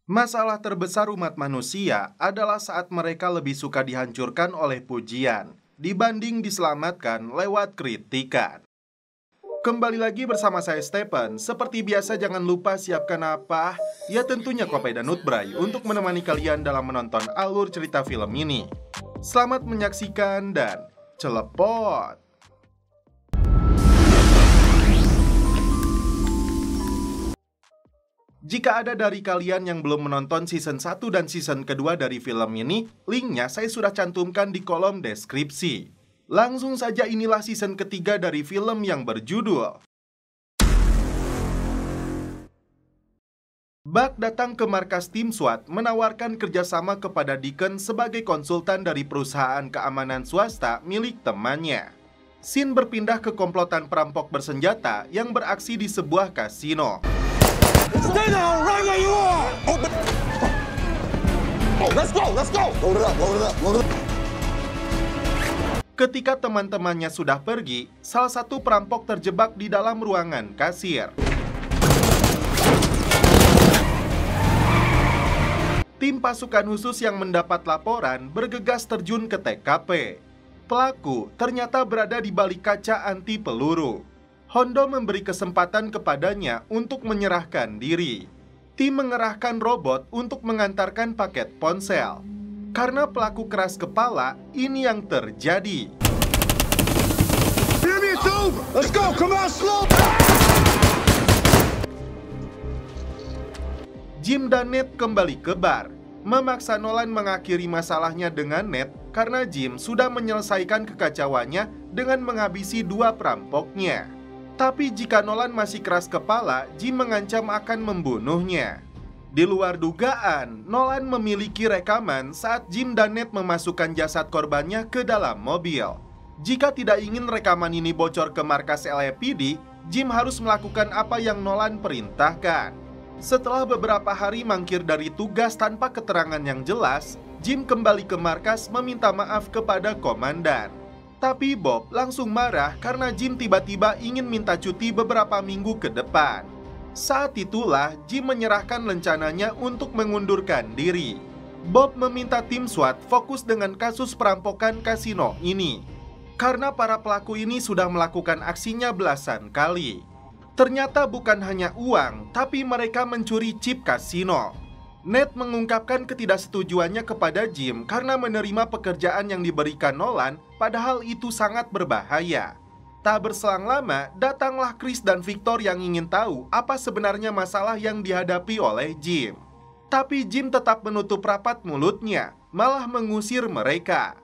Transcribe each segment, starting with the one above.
Masalah terbesar umat manusia adalah saat mereka lebih suka dihancurkan oleh pujian dibanding diselamatkan lewat kritikan. Kembali lagi bersama saya Stephen. Seperti biasa jangan lupa siapkan apa? Ya tentunya kopi dan nutbray untuk menemani kalian dalam menonton alur cerita film ini. Selamat menyaksikan dan celepot! Jika ada dari kalian yang belum menonton season 1 dan season kedua dari film ini, linknya saya sudah cantumkan di kolom deskripsi. Langsung saja inilah season ketiga dari film yang berjudul Buck datang ke markas tim SWAT menawarkan kerjasama kepada Deacon sebagai konsultan dari perusahaan keamanan swasta milik temannya. Scene berpindah ke komplotan perampok bersenjata yang beraksi di sebuah kasino. Stay down right where you are! Oh, let's go! Load it up. Ketika teman-temannya sudah pergi, salah satu perampok terjebak di dalam ruangan kasir. Tim pasukan khusus yang mendapat laporan bergegas terjun ke TKP. Pelaku ternyata berada di balik kaca anti peluru. Hondo memberi kesempatan kepadanya untuk menyerahkan diri. Tim mengerahkan robot untuk mengantarkan paket ponsel. Karena pelaku keras kepala, ini yang terjadi. Let's go! Come on, slow! Jim dan Ned kembali ke bar, memaksa Nolan mengakhiri masalahnya dengan Ned karena Jim sudah menyelesaikan kekacauannya dengan menghabisi dua perampoknya. Tapi jika Nolan masih keras kepala, Jim mengancam akan membunuhnya. Di luar dugaan, Nolan memiliki rekaman saat Jim dan Ned memasukkan jasad korbannya ke dalam mobil. Jika tidak ingin rekaman ini bocor ke markas LAPD, Jim harus melakukan apa yang Nolan perintahkan. Setelah beberapa hari mangkir dari tugas tanpa keterangan yang jelas, Jim kembali ke markas meminta maaf kepada komandan. Tapi Bob langsung marah karena Jim tiba-tiba ingin minta cuti beberapa minggu ke depan. Saat itulah Jim menyerahkan rencananya untuk mengundurkan diri. Bob meminta tim SWAT fokus dengan kasus perampokan kasino ini, karena para pelaku ini sudah melakukan aksinya belasan kali. Ternyata bukan hanya uang, tapi mereka mencuri chip kasino. Ned mengungkapkan ketidaksetujuannya kepada Jim karena menerima pekerjaan yang diberikan Nolan, padahal itu sangat berbahaya. Tak berselang lama, datanglah Chris dan Victor yang ingin tahu apa sebenarnya masalah yang dihadapi oleh Jim. Tapi Jim tetap menutup rapat mulutnya, malah mengusir mereka.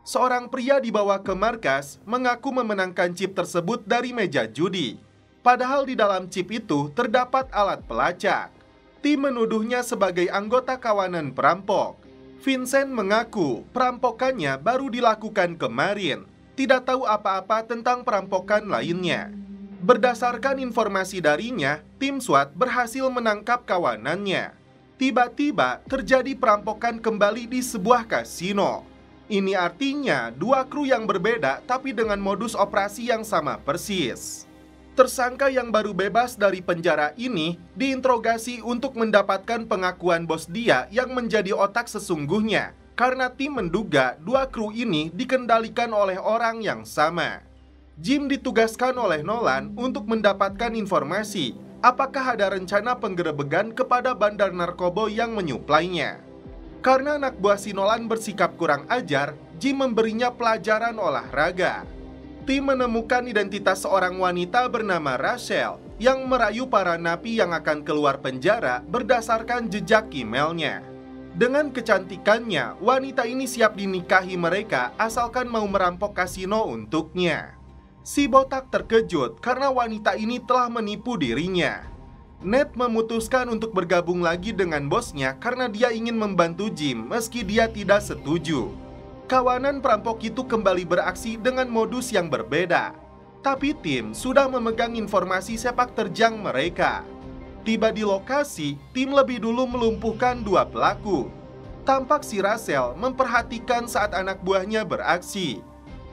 Seorang pria dibawa ke markas mengaku memenangkan chip tersebut dari meja judi. Padahal di dalam chip itu terdapat alat pelacak. Tim menuduhnya sebagai anggota kawanan perampok. Vincent mengaku perampokannya baru dilakukan kemarin, tidak tahu apa-apa tentang perampokan lainnya. Berdasarkan informasi darinya, tim SWAT berhasil menangkap kawanannya. Tiba-tiba terjadi perampokan kembali di sebuah kasino. Ini artinya dua kru yang berbeda tapi dengan modus operasi yang sama persis. Tersangka yang baru bebas dari penjara ini diinterogasi untuk mendapatkan pengakuan bos dia yang menjadi otak sesungguhnya, karena tim menduga dua kru ini dikendalikan oleh orang yang sama. Jim ditugaskan oleh Nolan untuk mendapatkan informasi apakah ada rencana penggerebegan kepada bandar narkoba yang menyuplainya. Karena anak buah si Nolan bersikap kurang ajar, Jim memberinya pelajaran olahraga. Tim menemukan identitas seorang wanita bernama Rachel yang merayu para napi yang akan keluar penjara berdasarkan jejak emailnya. Dengan kecantikannya, wanita ini siap dinikahi mereka asalkan mau merampok kasino untuknya. Si botak terkejut karena wanita ini telah menipu dirinya. Ned memutuskan untuk bergabung lagi dengan bosnya karena dia ingin membantu Jim meski dia tidak setuju. Kawanan perampok itu kembali beraksi dengan modus yang berbeda. Tapi tim sudah memegang informasi sepak terjang mereka. Tiba di lokasi, tim lebih dulu melumpuhkan dua pelaku. Tampak si Rachel memperhatikan saat anak buahnya beraksi.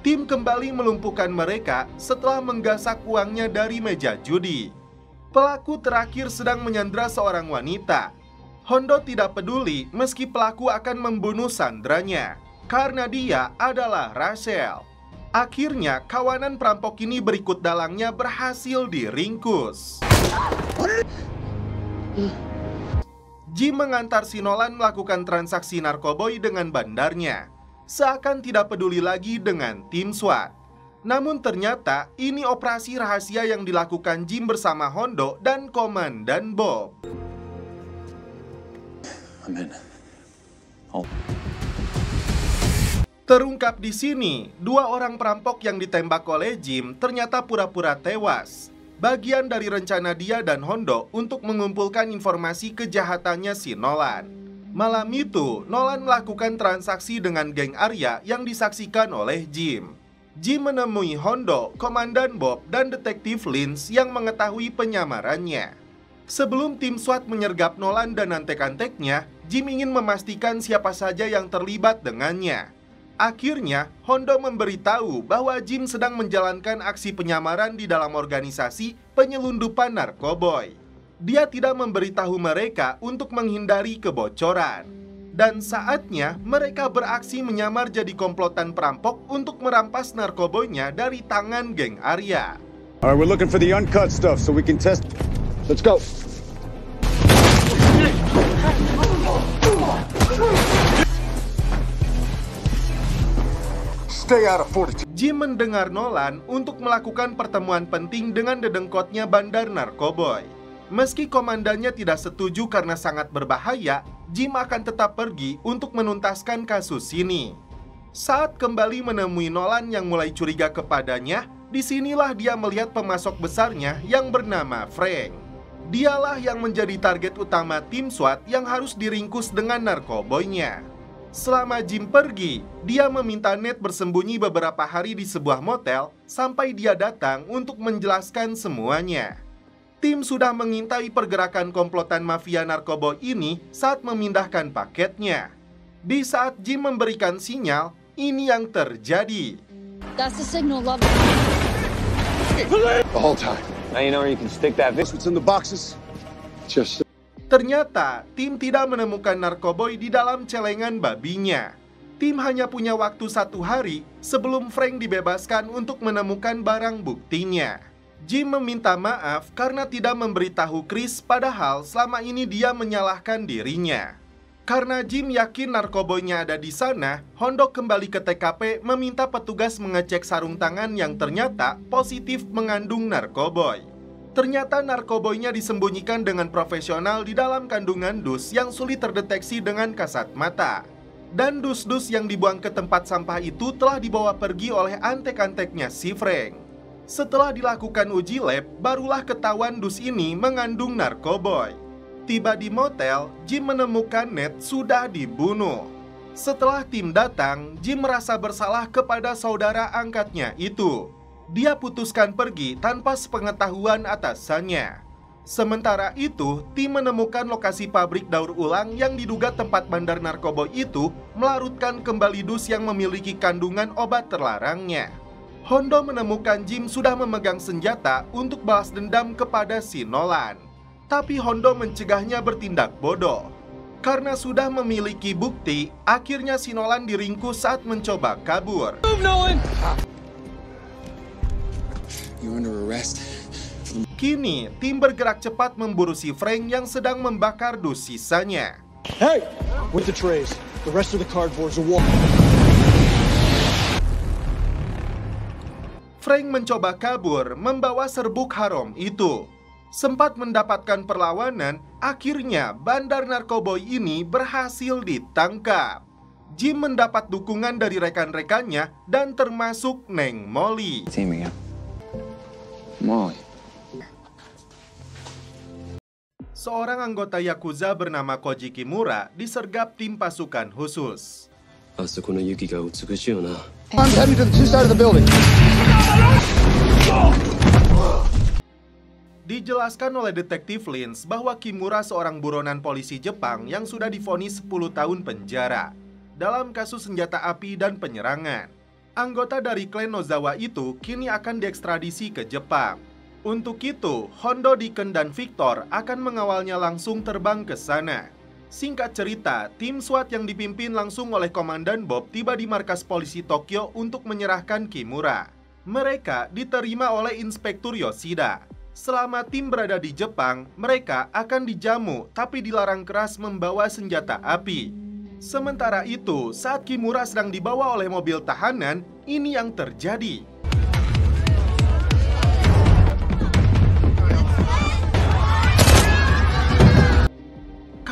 Tim kembali melumpuhkan mereka setelah menggasak uangnya dari meja judi. Pelaku terakhir sedang menyandra seorang wanita. Hondo tidak peduli meski pelaku akan membunuh sandranya, karena dia adalah Rachel. Akhirnya, kawanan perampok ini berikut dalangnya berhasil diringkus. Jim mengantar si Nolan melakukan transaksi narkoboy dengan bandarnya, seakan tidak peduli lagi dengan tim SWAT. Namun ternyata ini operasi rahasia yang dilakukan Jim bersama Hondo dan Komandan Bob. Terungkap di sini, dua orang perampok yang ditembak oleh Jim ternyata pura-pura tewas. Bagian dari rencana dia dan Hondo untuk mengumpulkan informasi kejahatannya si Nolan. Malam itu, Nolan melakukan transaksi dengan geng Arya yang disaksikan oleh Jim. Jim menemui Hondo, Komandan Bob, dan Detektif Lynch yang mengetahui penyamarannya. Sebelum tim SWAT menyergap Nolan dan antek-anteknya, Jim ingin memastikan siapa saja yang terlibat dengannya. Akhirnya, Hondo memberitahu bahwa Jim sedang menjalankan aksi penyamaran di dalam organisasi penyelundupan narkoboy. Dia tidak memberitahu mereka untuk menghindari kebocoran. Dan saatnya mereka beraksi menyamar jadi komplotan perampok untuk merampas narkoboynya dari tangan geng Arya. All right, we're looking for the uncut stuff so we can test. Let's go. Stay out of 42. Jim mendengar Nolan untuk melakukan pertemuan penting dengan dedengkotnya bandar narkoboy. Meski komandannya tidak setuju karena sangat berbahaya, Jim akan tetap pergi untuk menuntaskan kasus ini. Saat kembali menemui Nolan yang mulai curiga kepadanya, disinilah dia melihat pemasok besarnya yang bernama Frank. Dialah yang menjadi target utama tim SWAT yang harus diringkus dengan narkoboynya. Selama Jim pergi, dia meminta Ned bersembunyi beberapa hari di sebuah motel sampai dia datang untuk menjelaskan semuanya. Tim sudah mengintai pergerakan komplotan mafia narkoba ini saat memindahkan paketnya. Di saat Jim memberikan sinyal, ini yang terjadi. That's the signal, love. The whole time. Now you know where you can stick that. What's in the boxes? Just. Ternyata, tim tidak menemukan narkoboy di dalam celengan babinya. Tim hanya punya waktu 1 hari sebelum Frank dibebaskan untuk menemukan barang buktinya. Jim meminta maaf karena tidak memberitahu Chris, padahal selama ini dia menyalahkan dirinya. Karena Jim yakin narkoboynya ada di sana, Hondo kembali ke TKP meminta petugas mengecek sarung tangan yang ternyata positif mengandung narkoboy. Ternyata narkoboynya disembunyikan dengan profesional di dalam kandungan dus yang sulit terdeteksi dengan kasat mata. Dan dus-dus yang dibuang ke tempat sampah itu telah dibawa pergi oleh antek-anteknya si Frank. Setelah dilakukan uji lab, barulah ketahuan dus ini mengandung narkoboy. Tiba di motel, Jim menemukan Ned sudah dibunuh. Setelah tim datang, Jim merasa bersalah kepada saudara angkatnya itu. Dia putuskan pergi tanpa sepengetahuan atasannya. Sementara itu, tim menemukan lokasi pabrik daur ulang yang diduga tempat bandar narkoba itu melarutkan kembali dus yang memiliki kandungan obat terlarangnya. Hondo menemukan Jim sudah memegang senjata untuk balas dendam kepada si Nolan. Tapi Hondo mencegahnya bertindak bodoh. Karena sudah memiliki bukti, akhirnya si Nolan diringkus saat mencoba kabur. Move, Nolan! You're under arrest. Kini, tim bergerak cepat memburu si Frank yang sedang membakar dus sisanya. Hey, with the trays. The rest of the cardboards are warm. Frank mencoba kabur membawa serbuk haram itu. Sempat mendapatkan perlawanan, akhirnya bandar narkoboy ini berhasil ditangkap. Jim mendapat dukungan dari rekan-rekannya dan termasuk Neng Molly. Teaming up. Molly. Seorang anggota Yakuza bernama Koji Kimura disergap tim pasukan khusus. I'm heading to the two side of the building. Dijelaskan oleh Detektif Lynch bahwa Kimura seorang buronan polisi Jepang yang sudah divonis 10 tahun penjara dalam kasus senjata api dan penyerangan. Anggota dari klan Nozawa itu kini akan diekstradisi ke Jepang. Untuk itu, Hondo, Deacon, dan Victor akan mengawalnya langsung terbang ke sana. Singkat cerita, tim SWAT yang dipimpin langsung oleh Komandan Bob tiba di markas polisi Tokyo untuk menyerahkan Kimura. Mereka diterima oleh Inspektur Yoshida. Selama tim berada di Jepang, mereka akan dijamu tapi dilarang keras membawa senjata api. Sementara itu, saat Kimura sedang dibawa oleh mobil tahanan, ini yang terjadi.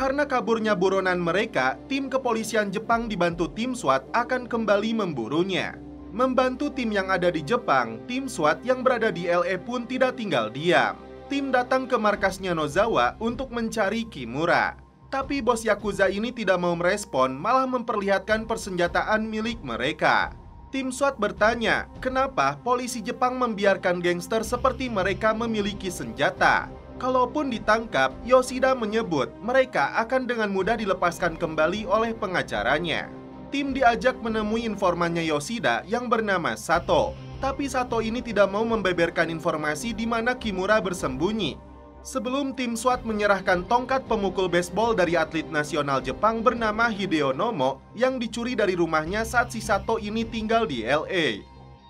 Karena kaburnya buronan mereka, tim kepolisian Jepang dibantu tim SWAT akan kembali memburunya. Membantu tim yang ada di Jepang, tim SWAT yang berada di LA pun tidak tinggal diam. Tim datang ke markasnya Nozawa untuk mencari Kimura. Tapi bos Yakuza ini tidak mau merespon, malah memperlihatkan persenjataan milik mereka. Tim SWAT bertanya, kenapa polisi Jepang membiarkan gangster seperti mereka memiliki senjata? Kalaupun ditangkap, Yoshida menyebut mereka akan dengan mudah dilepaskan kembali oleh pengacaranya. Tim diajak menemui informannya Yoshida yang bernama Sato. Tapi Sato ini tidak mau membeberkan informasi di mana Kimura bersembunyi. Sebelum tim SWAT menyerahkan tongkat pemukul baseball dari atlet nasional Jepang bernama Hideo Nomo yang dicuri dari rumahnya saat si Sato ini tinggal di LA.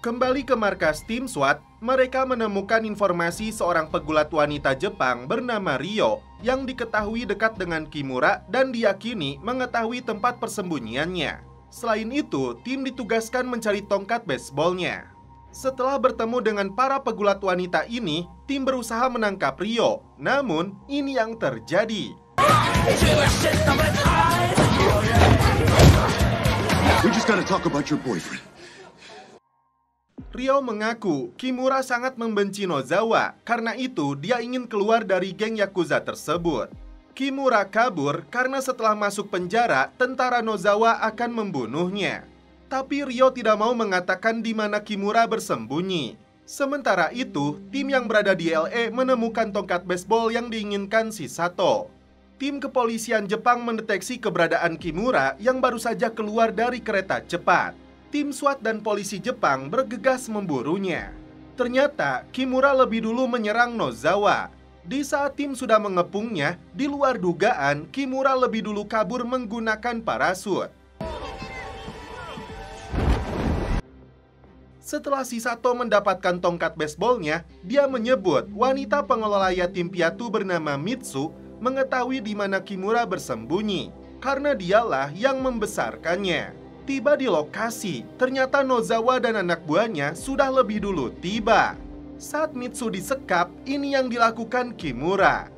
Kembali ke markas tim SWAT, mereka menemukan informasi seorang pegulat wanita Jepang bernama Rio yang diketahui dekat dengan Kimura dan diyakini mengetahui tempat persembunyiannya. Selain itu, tim ditugaskan mencari tongkat baseballnya. Setelah bertemu dengan para pegulat wanita ini, tim berusaha menangkap Rio. Namun, ini yang terjadi. We just gotta talk about your boyfriend. Rio mengaku Kimura sangat membenci Nozawa, karena itu dia ingin keluar dari geng Yakuza tersebut. Kimura kabur karena setelah masuk penjara, tentara Nozawa akan membunuhnya. Tapi Rio tidak mau mengatakan di mana Kimura bersembunyi. Sementara itu, tim yang berada di LA menemukan tongkat baseball yang diinginkan si Sato. Tim kepolisian Jepang mendeteksi keberadaan Kimura yang baru saja keluar dari kereta cepat. Tim SWAT dan polisi Jepang bergegas memburunya. Ternyata Kimura lebih dulu menyerang Nozawa. Di saat tim sudah mengepungnya, di luar dugaan Kimura lebih dulu kabur menggunakan parasut. Setelah si Sato mendapatkan tongkat baseballnya, dia menyebut wanita pengelola yatim piatu bernama Mitsu mengetahui di mana Kimura bersembunyi, karena dialah yang membesarkannya. Tiba di lokasi, ternyata Nozawa dan anak buahnya sudah lebih dulu tiba. Saat Mitsu disekap, ini yang dilakukan Kimura.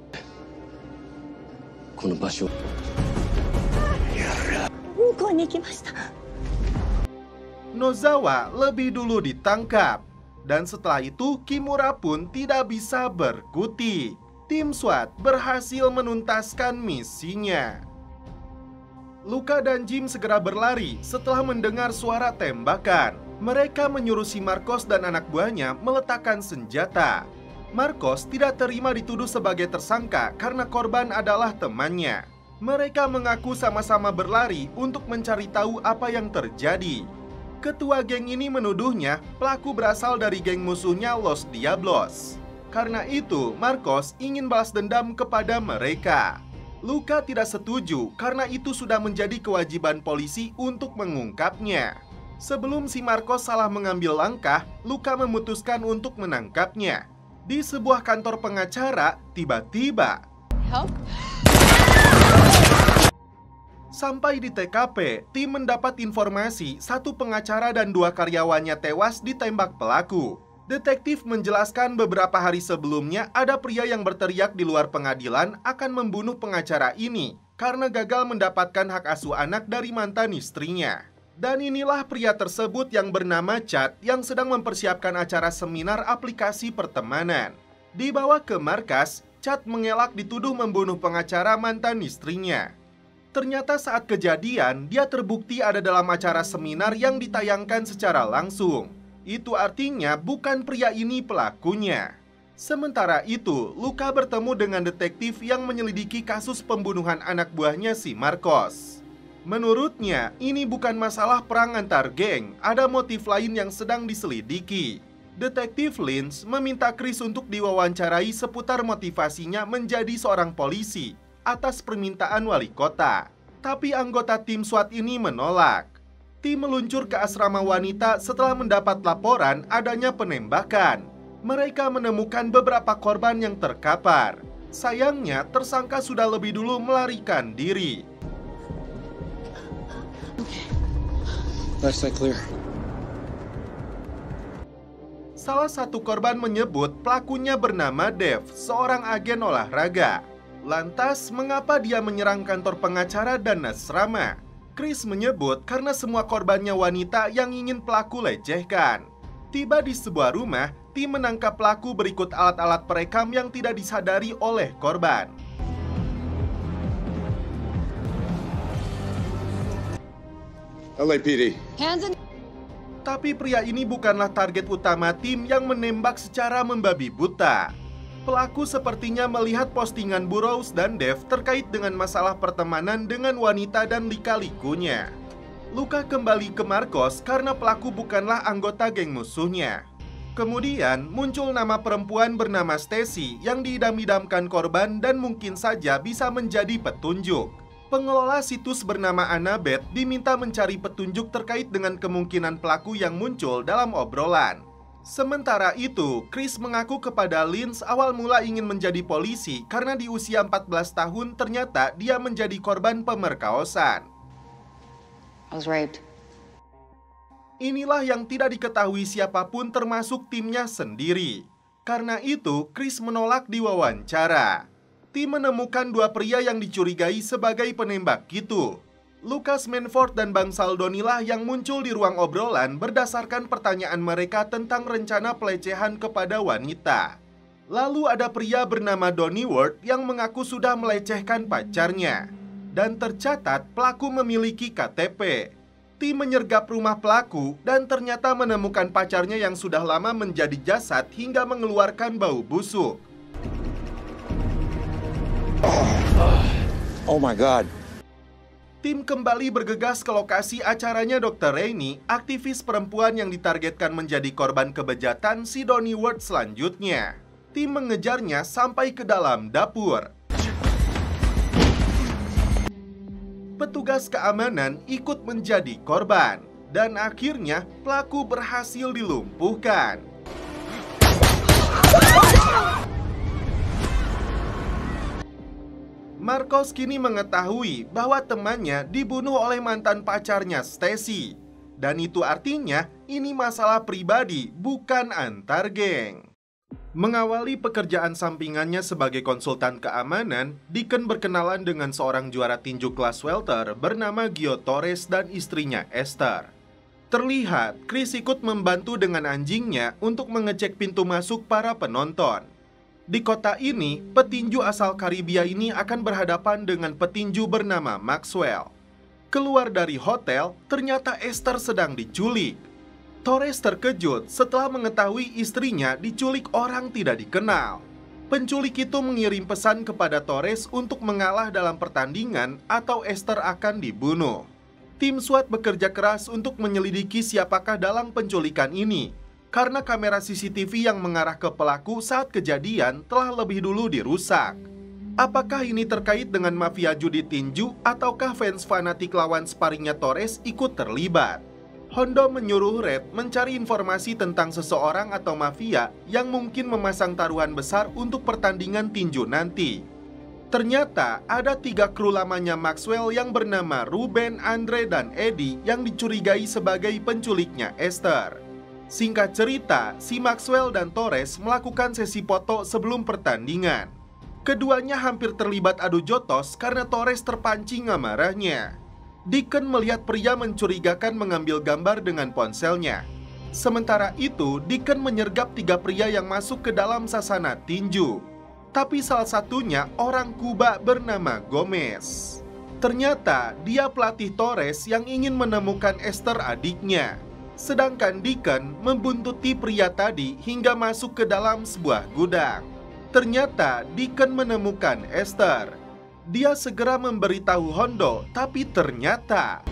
Nozawa lebih dulu ditangkap. Dan setelah itu, Kimura pun tidak bisa berkutik. Tim SWAT berhasil menuntaskan misinya. Luka dan Jim segera berlari setelah mendengar suara tembakan. Mereka menyuruh si Marcos dan anak buahnya meletakkan senjata. Marcos tidak terima dituduh sebagai tersangka karena korban adalah temannya. Mereka mengaku sama-sama berlari untuk mencari tahu apa yang terjadi. Ketua geng ini menuduhnya pelaku berasal dari geng musuhnya Los Diablos. Karena itu, Marcos ingin balas dendam kepada mereka. Luka tidak setuju karena itu sudah menjadi kewajiban polisi untuk mengungkapnya. Sebelum si Marcos salah mengambil langkah, Luka memutuskan untuk menangkapnya. Di sebuah kantor pengacara, tiba-tiba sampai di TKP, tim mendapat informasi satu pengacara dan dua karyawannya tewas ditembak pelaku. Detektif menjelaskan beberapa hari sebelumnya ada pria yang berteriak di luar pengadilan akan membunuh pengacara ini karena gagal mendapatkan hak asuh anak dari mantan istrinya. Dan inilah pria tersebut yang bernama Chad yang sedang mempersiapkan acara seminar aplikasi pertemanan. Dibawa ke markas, Chad mengelak dituduh membunuh pengacara mantan istrinya. Ternyata saat kejadian, dia terbukti ada dalam acara seminar yang ditayangkan secara langsung. Itu artinya bukan pria ini pelakunya. Sementara itu, Luka bertemu dengan detektif yang menyelidiki kasus pembunuhan anak buahnya si Marcos. Menurutnya, ini bukan masalah perang antar geng, ada motif lain yang sedang diselidiki. Detektif Lynch meminta Chris untuk diwawancarai seputar motivasinya menjadi seorang polisi. atas permintaan wali kota. Tapi anggota tim SWAT ini menolak. Tim meluncur ke asrama wanita setelah mendapat laporan adanya penembakan. Mereka menemukan beberapa korban yang terkapar. Sayangnya, tersangka sudah lebih dulu melarikan diri. Last side clear. Salah satu korban menyebut pelakunya bernama Dev, seorang agen olahraga. Lantas, mengapa dia menyerang kantor pengacara dan asrama? Chris menyebut karena semua korbannya wanita yang ingin pelaku lecehkan. Tiba di sebuah rumah, tim menangkap pelaku berikut alat-alat perekam yang tidak disadari oleh korban. LAPD. Hands in. Tapi pria ini bukanlah target utama tim yang menembak secara membabi buta. Pelaku sepertinya melihat postingan Burroughs dan Dev terkait dengan masalah pertemanan dengan wanita dan lika-likunya. Luka kembali ke Marcos karena pelaku bukanlah anggota geng musuhnya. Kemudian muncul nama perempuan bernama Stacy yang diidam-idamkan korban dan mungkin saja bisa menjadi petunjuk. Pengelola situs bernama Annabeth diminta mencari petunjuk terkait dengan kemungkinan pelaku yang muncul dalam obrolan. Sementara itu, Chris mengaku kepada Lynch awal mula ingin menjadi polisi karena di usia 14 tahun ternyata dia menjadi korban pemerkosaan. I was raped. Inilah yang tidak diketahui siapapun termasuk timnya sendiri. Karena itu, Chris menolak diwawancara. Tim menemukan dua pria yang dicurigai sebagai penembak itu. Lucas Manford dan Bang Saldonilah yang muncul di ruang obrolan berdasarkan pertanyaan mereka tentang rencana pelecehan kepada wanita. Lalu ada pria bernama Donnie Ward yang mengaku sudah melecehkan pacarnya. Dan tercatat pelaku memiliki KTP. Tim menyergap rumah pelaku dan ternyata menemukan pacarnya yang sudah lama menjadi jasad hingga mengeluarkan bau busuk. Oh my God. Tim kembali bergegas ke lokasi acaranya Dr. Rainey, aktivis perempuan yang ditargetkan menjadi korban kebejatan si Donnie Ward selanjutnya. Tim mengejarnya sampai ke dalam dapur. Petugas keamanan ikut menjadi korban. Dan akhirnya pelaku berhasil dilumpuhkan. Marcos kini mengetahui bahwa temannya dibunuh oleh mantan pacarnya Stacy. Dan itu artinya ini masalah pribadi, bukan antar geng. Mengawali pekerjaan sampingannya sebagai konsultan keamanan, Deacon berkenalan dengan seorang juara tinju kelas welter bernama Gio Torres dan istrinya Esther. Terlihat Chris ikut membantu dengan anjingnya untuk mengecek pintu masuk para penonton. Di kota ini, petinju asal Karibia ini akan berhadapan dengan petinju bernama Maxwell. Keluar dari hotel, ternyata Esther sedang diculik. Torres terkejut setelah mengetahui istrinya diculik orang tidak dikenal. Penculik itu mengirim pesan kepada Torres untuk mengalah dalam pertandingan atau Esther akan dibunuh. Tim SWAT bekerja keras untuk menyelidiki siapakah dalang penculikan ini. Karena kamera CCTV yang mengarah ke pelaku saat kejadian telah lebih dulu dirusak. Apakah ini terkait dengan mafia judi tinju ataukah fans fanatik lawan sparringnya Torres ikut terlibat? Hondo menyuruh Red mencari informasi tentang seseorang atau mafia yang mungkin memasang taruhan besar untuk pertandingan tinju nanti. Ternyata ada 3 kru lamanya Maxwell yang bernama Ruben, Andre, dan Eddie yang dicurigai sebagai penculiknya Esther. Singkat cerita, si Maxwell dan Torres melakukan sesi foto sebelum pertandingan. Keduanya hampir terlibat adu jotos karena Torres terpancing amarahnya. Deacon melihat pria mencurigakan mengambil gambar dengan ponselnya. Sementara itu, Deacon menyergap 3 pria yang masuk ke dalam sasana tinju. Tapi salah satunya orang Kuba bernama Gomez. Ternyata dia pelatih Torres yang ingin menemukan Esther adiknya. Sedangkan Deacon membuntuti pria tadi hingga masuk ke dalam sebuah gudang. Ternyata Deacon menemukan Esther. Dia segera memberitahu Hondo, tapi ternyata...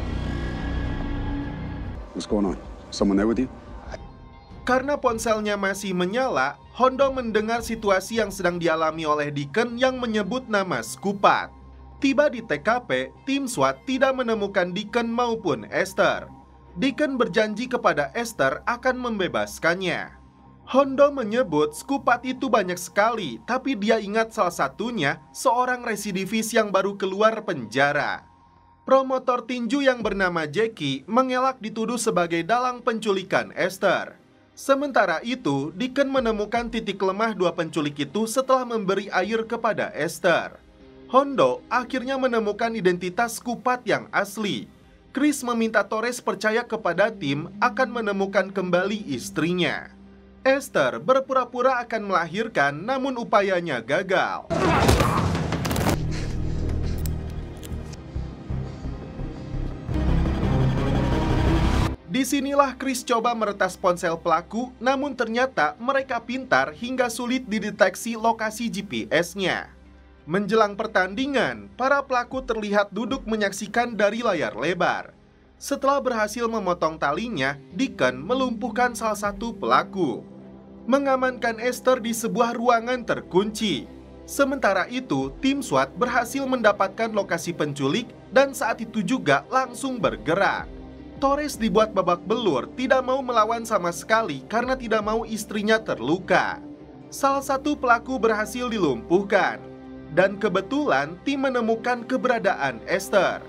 What's going on? Someone there with you? Karena ponselnya masih menyala, Hondo mendengar situasi yang sedang dialami oleh Deacon yang menyebut nama Skupat. Tiba di TKP, tim SWAT tidak menemukan Deacon maupun Esther. Deacon berjanji kepada Esther akan membebaskannya. Hondo menyebut Skupat itu banyak sekali, tapi dia ingat salah satunya seorang residivis yang baru keluar penjara. Promotor tinju yang bernama Jackie mengelak dituduh sebagai dalang penculikan Esther. Sementara itu, Deacon menemukan titik lemah dua penculik itu setelah memberi air kepada Esther. Hondo akhirnya menemukan identitas Skupat yang asli. Chris meminta Torres percaya kepada tim akan menemukan kembali istrinya. Esther berpura-pura akan melahirkan, namun upayanya gagal. Disinilah Chris coba meretas ponsel pelaku, namun ternyata mereka pintar hingga sulit dideteksi lokasi GPS-nya. Menjelang pertandingan, para pelaku terlihat duduk menyaksikan dari layar lebar. Setelah berhasil memotong talinya, Deacon melumpuhkan salah satu pelaku. Mengamankan Esther di sebuah ruangan terkunci. Sementara itu, tim SWAT berhasil mendapatkan lokasi penculik dan saat itu juga langsung bergerak. Torres dibuat babak belur, tidak mau melawan sama sekali karena tidak mau istrinya terluka. Salah satu pelaku berhasil dilumpuhkan. Dan kebetulan tim menemukan keberadaan Esther.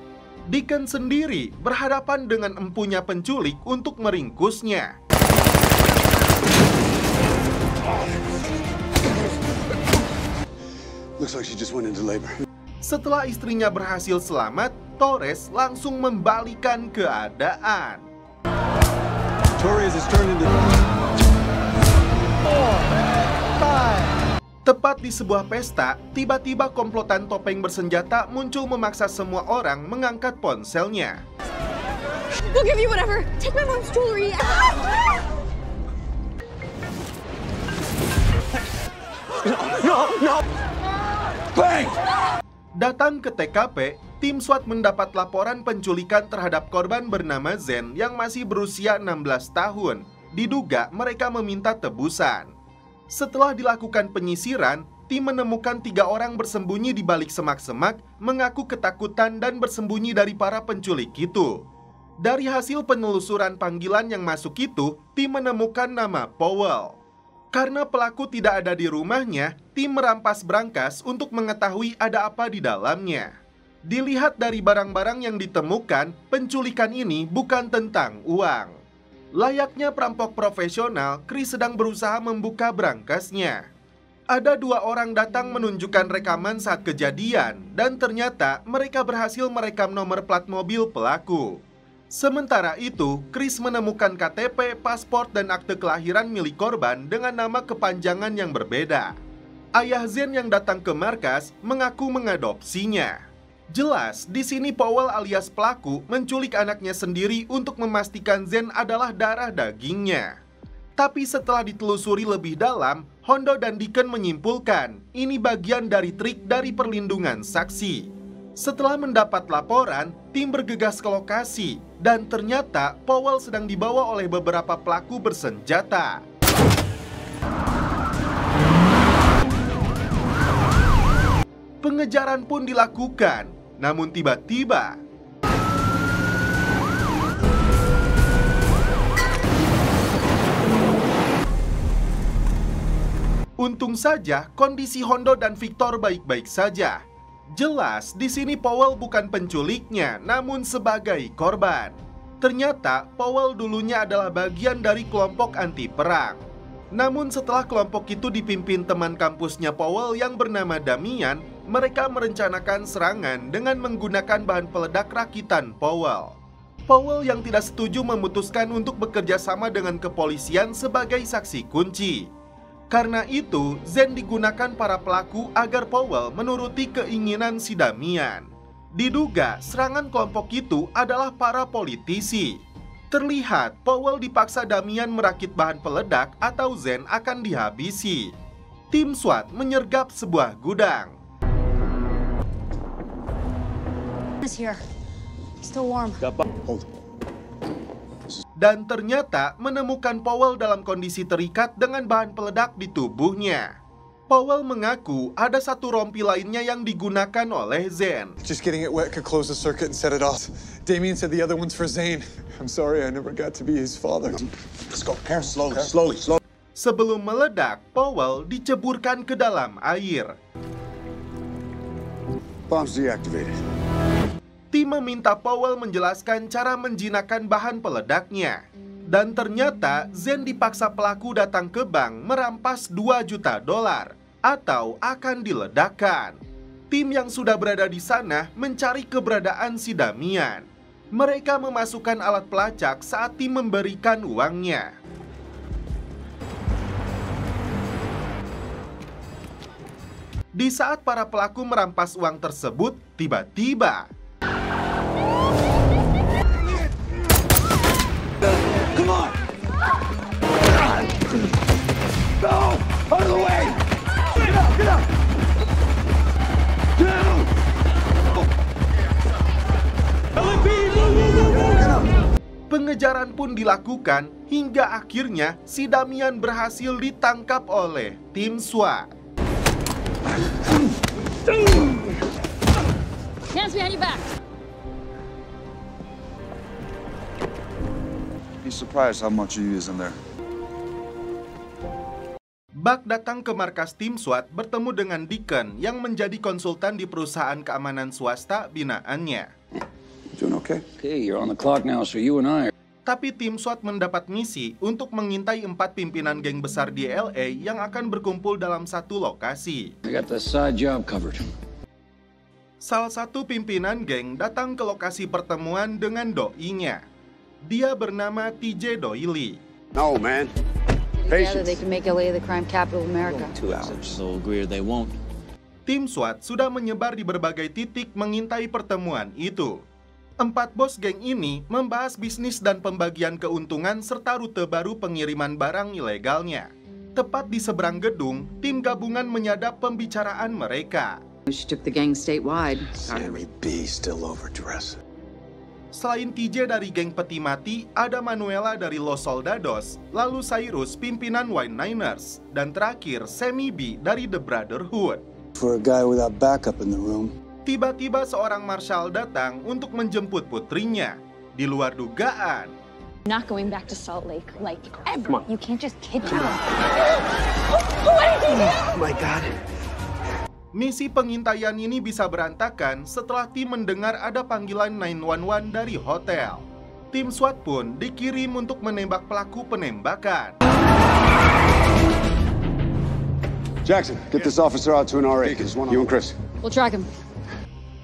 Deacon sendiri berhadapan dengan empunya penculik untuk meringkusnya. Looks like she just went into labor. Setelah istrinya berhasil selamat, Torres langsung membalikan keadaan. Torres has turned into... Tepat di sebuah pesta, tiba-tiba komplotan topeng bersenjata muncul memaksa semua orang mengangkat ponselnya. We'll give you whatever. Take my mom's jewelry. No! Bang! Datang ke TKP, tim SWAT mendapat laporan penculikan terhadap korban bernama Zen yang masih berusia 16 tahun. Diduga mereka meminta tebusan. Setelah dilakukan penyisiran, tim menemukan 3 orang bersembunyi di balik semak-semak, mengaku ketakutan dan bersembunyi dari para penculik itu. Dari hasil penelusuran panggilan yang masuk itu, tim menemukan nama Powell. Karena pelaku tidak ada di rumahnya, tim merampas brankas untuk mengetahui ada apa di dalamnya. Dilihat dari barang-barang yang ditemukan, penculikan ini bukan tentang uang. Layaknya perampok profesional, Chris sedang berusaha membuka brankasnya. Ada 2 orang datang menunjukkan rekaman saat kejadian, dan ternyata mereka berhasil merekam nomor plat mobil pelaku. Sementara itu, Chris menemukan KTP, paspor, dan akte kelahiran milik korban dengan nama kepanjangan yang berbeda. Ayah Zen yang datang ke markas mengaku mengadopsinya. Jelas, di sini Powell alias pelaku menculik anaknya sendiri untuk memastikan Zen adalah darah dagingnya. Tapi setelah ditelusuri lebih dalam, Hondo dan Deacon menyimpulkan ini bagian dari trik dari perlindungan saksi. Setelah mendapat laporan, tim bergegas ke lokasi dan ternyata Powell sedang dibawa oleh beberapa pelaku bersenjata. Pengejaran pun dilakukan, namun tiba-tiba untung saja kondisi Hondo dan Victor baik-baik saja. Jelas, di sini Powell bukan penculiknya, namun sebagai korban. Ternyata Powell dulunya adalah bagian dari kelompok anti perang. Namun setelah kelompok itu dipimpin teman kampusnya Powell yang bernama Damian, mereka merencanakan serangan dengan menggunakan bahan peledak rakitan Powell. Powell yang tidak setuju memutuskan untuk bekerja sama dengan kepolisian sebagai saksi kunci. Karena itu, Zen digunakan para pelaku agar Powell menuruti keinginan si Damian. Diduga serangan kelompok itu adalah para politisi. Terlihat Powell dipaksa Damian merakit bahan peledak atau Zen akan dihabisi. Tim SWAT menyergap sebuah gudang. It's here. Still warm. Hold. dan ternyata menemukan Powell dalam kondisi terikat dengan bahan peledak di tubuhnya. Powell mengaku ada satu rompi lainnya yang digunakan oleh Zane. Just getting it wet could close the circuit and set it off. Damien said the other one's for Zane. I'm sorry I never got to be his father. Let's go. Parents, slowly. Sebelum meledak, Powell diceburkan ke dalam air. Bomb's deactivated. Tim meminta Powell menjelaskan cara menjinakkan bahan peledaknya. Dan ternyata Zane dipaksa pelaku datang ke bank merampas 2 juta dolar atau akan diledakkan. Tim yang sudah berada di sana mencari keberadaan si Damian. Mereka memasukkan alat pelacak saat tim memberikan uangnya. Di saat para pelaku merampas uang tersebut, tiba-tiba Come on! Go! Out of the way! Get up! Down! pengejaran pun dilakukan hingga akhirnya si Damian berhasil ditangkap oleh tim SWAT. Hands behind your back. Be surprised how much you use in there. Buck datang ke markas tim SWAT bertemu dengan Deacon yang menjadi konsultan di perusahaan keamanan swasta binaannya. Doing okay? Okay, you're on the clock now, so you and I... Tapi tim SWAT mendapat misi untuk mengintai 4 pimpinan geng besar di LA yang akan berkumpul dalam satu lokasi. I got the side job covered. Salah satu pimpinan geng datang ke lokasi pertemuan dengan doinya. Dia bernama TJ Doily. No, man. Together they can make LA the crime capital of America. 2 hours. So agree they won't. Tim SWAT sudah menyebar di berbagai titik mengintai pertemuan itu. 4 bos geng ini membahas bisnis dan pembagian keuntungan serta rute baru pengiriman barang ilegalnya. Tepat di seberang gedung, tim gabungan menyadap pembicaraan mereka. She took the gang statewide. Sammy B still overdressed. Selain TJ dari geng Peti Mati, ada Manuela dari Los Soldados, lalu Cyrus pimpinan Wine Niners, dan terakhir Sammy B dari The Brotherhood. For a guy without backup in the room. Tiba-tiba seorang marshal datang untuk menjemput putrinya. Di luar dugaan, Not going back to Salt Lake like ever. Come on. You can't just kidnap him. What did he do? Oh my God. misi pengintaian ini bisa berantakan setelah tim mendengar ada panggilan 911 dari hotel. Tim SWAT pun dikirim untuk menembak pelaku penembakan. Jackson, get this officer out to an RA. You and Chris. We'll track him.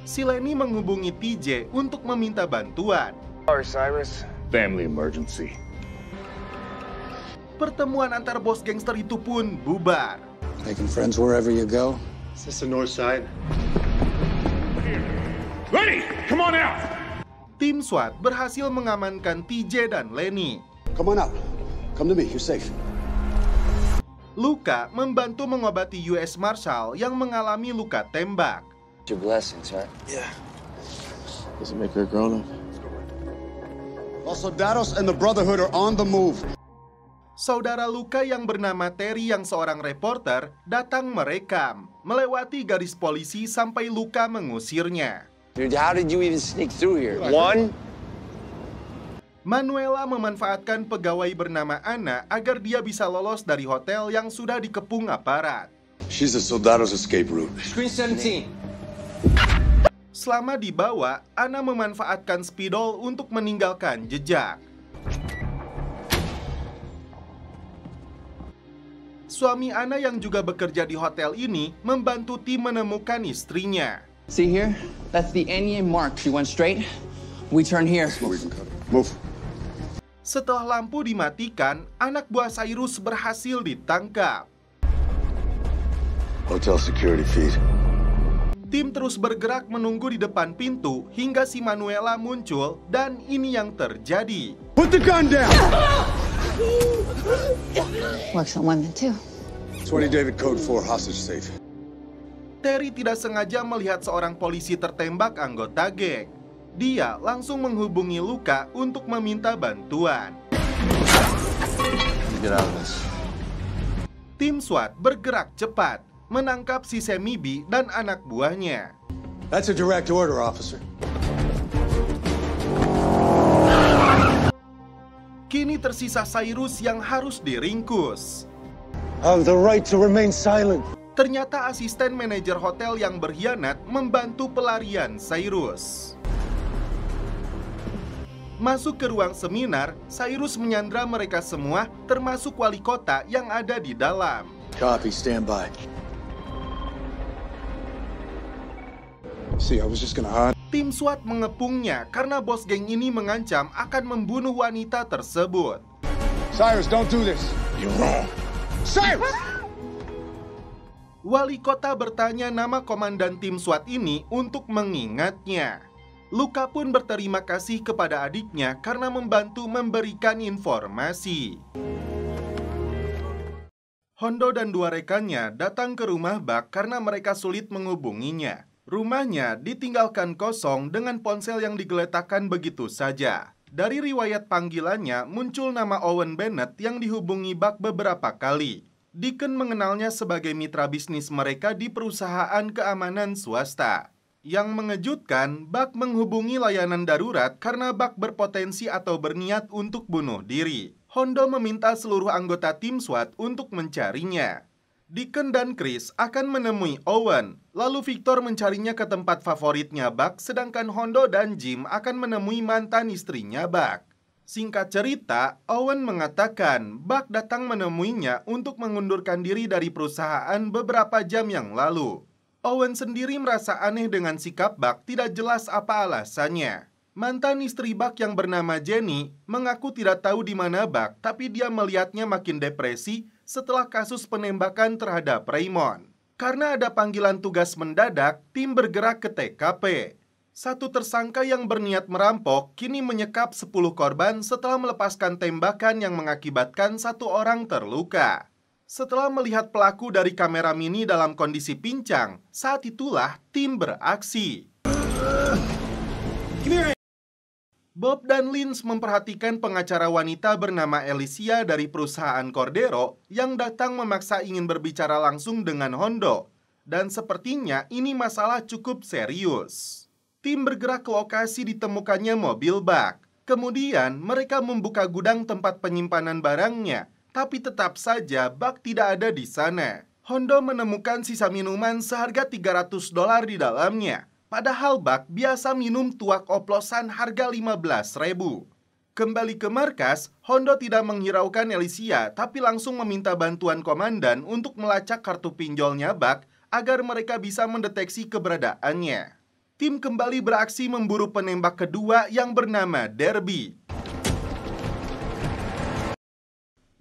Si Lenny menghubungi TJ untuk meminta bantuan. Sorry, Cyrus. Family emergency. Pertemuan antar bos gangster itu pun bubar. Making friends wherever you go. Is this the north side? Lenny, come on out! Tim SWAT berhasil mengamankan TJ dan Lenny. Come on out. Come to me. You're safe. Luka membantu mengobati US Marshal yang mengalami luka tembak. Your blessings, right? Yeah. Does it make her grown up? Los Soldados and the Brotherhood are on the move. Saudara Luka yang bernama Terry yang seorang reporter datang merekam, melewati garis polisi sampai Luka mengusirnya. Dude, how did you even sneak through here? One. Manuela memanfaatkan pegawai bernama Anna agar dia bisa lolos dari hotel yang sudah dikepung aparat. She's the Soldados escape route. Screen 17. Selama dibawa, Anna memanfaatkan spidol untuk meninggalkan jejak. Suami Anna yang juga bekerja di hotel ini membantu tim menemukan istrinya. See here? That's the Enier mark. She went straight. We turn here. Move. Setelah lampu dimatikan, anak buah Cyrus berhasil ditangkap. Hotel security feed. Tim terus bergerak menunggu di depan pintu hingga si Manuela muncul dan ini yang terjadi. Put the gun down! Works on women too. 20 David Code 4 hostage safe. Terry tidak sengaja melihat seorang polisi tertembak anggota geng. Dia langsung menghubungi Luka untuk meminta bantuan. Get out of this. Tim SWAT bergerak cepat, menangkap si Sammy B dan anak buahnya. That's a direct order, officer. Kini tersisa Cyrus yang harus diringkus. I have the right to remain silent. Ternyata asisten manajer hotel yang berkhianat membantu pelarian Cyrus. Masuk ke ruang seminar, Cyrus menyandra mereka semua, termasuk wali kota yang ada di dalam. Copy, stand by. See, I was just gonna hide. Tim SWAT mengepungnya karena bos geng ini mengancam akan membunuh wanita tersebut. Cyrus, don't do this. You're wrong. Cyrus! Wali kota bertanya nama komandan tim SWAT ini untuk mengingatnya. Luka pun berterima kasih kepada adiknya karena membantu memberikan informasi. Hondo dan dua rekannya datang ke rumah Buck karena mereka sulit menghubunginya. Rumahnya ditinggalkan kosong dengan ponsel yang digeletakkan begitu saja. Dari riwayat panggilannya muncul nama Owen Bennett yang dihubungi Buck beberapa kali. Deacon mengenalnya sebagai mitra bisnis mereka di perusahaan keamanan swasta. Yang mengejutkan, Buck menghubungi layanan darurat karena Buck berpotensi atau berniat untuk bunuh diri. Hondo meminta seluruh anggota tim SWAT untuk mencarinya. Deacon dan Chris akan menemui Owen, lalu Victor mencarinya ke tempat favoritnya Buck, sedangkan Hondo dan Jim akan menemui mantan istrinya Buck. Singkat cerita, Owen mengatakan Buck datang menemuinya untuk mengundurkan diri dari perusahaan beberapa jam yang lalu. Owen sendiri merasa aneh dengan sikap Buck, tidak jelas apa alasannya. Mantan istri Buck yang bernama Jenny mengaku tidak tahu di mana Buck, tapi dia melihatnya makin depresi setelah kasus penembakan terhadap Raymond. Karena ada panggilan tugas mendadak, tim bergerak ke TKP. Satu tersangka yang berniat merampok kini menyekap 10 korban setelah melepaskan tembakan yang mengakibatkan 1 orang terluka. Setelah melihat pelaku dari kamera mini dalam kondisi pincang, saat itulah tim beraksi. Bob dan Linz memperhatikan pengacara wanita bernama Alicia dari perusahaan Cordero yang datang memaksa ingin berbicara langsung dengan Hondo. Dan sepertinya ini masalah cukup serius. Tim bergerak ke lokasi ditemukannya mobil Buck. Kemudian mereka membuka gudang tempat penyimpanan barangnya, tapi tetap saja Buck tidak ada di sana. Hondo menemukan sisa minuman seharga $300 di dalamnya. Padahal Buck biasa minum tuak oplosan harga 15.000. Kembali ke markas, Hondo tidak menghiraukan Alicia, tapi langsung meminta bantuan komandan untuk melacak kartu pinjolnya Buck agar mereka bisa mendeteksi keberadaannya. Tim kembali beraksi memburu penembak kedua yang bernama Derby.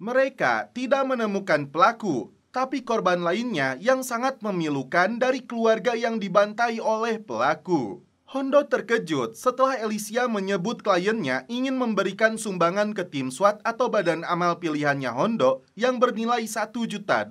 Mereka tidak menemukan pelaku, tapi korban lainnya yang sangat memilukan dari keluarga yang dibantai oleh pelaku. Hondo terkejut setelah Alicia menyebut kliennya ingin memberikan sumbangan ke tim SWAT atau badan amal pilihannya Hondo yang bernilai $1 juta.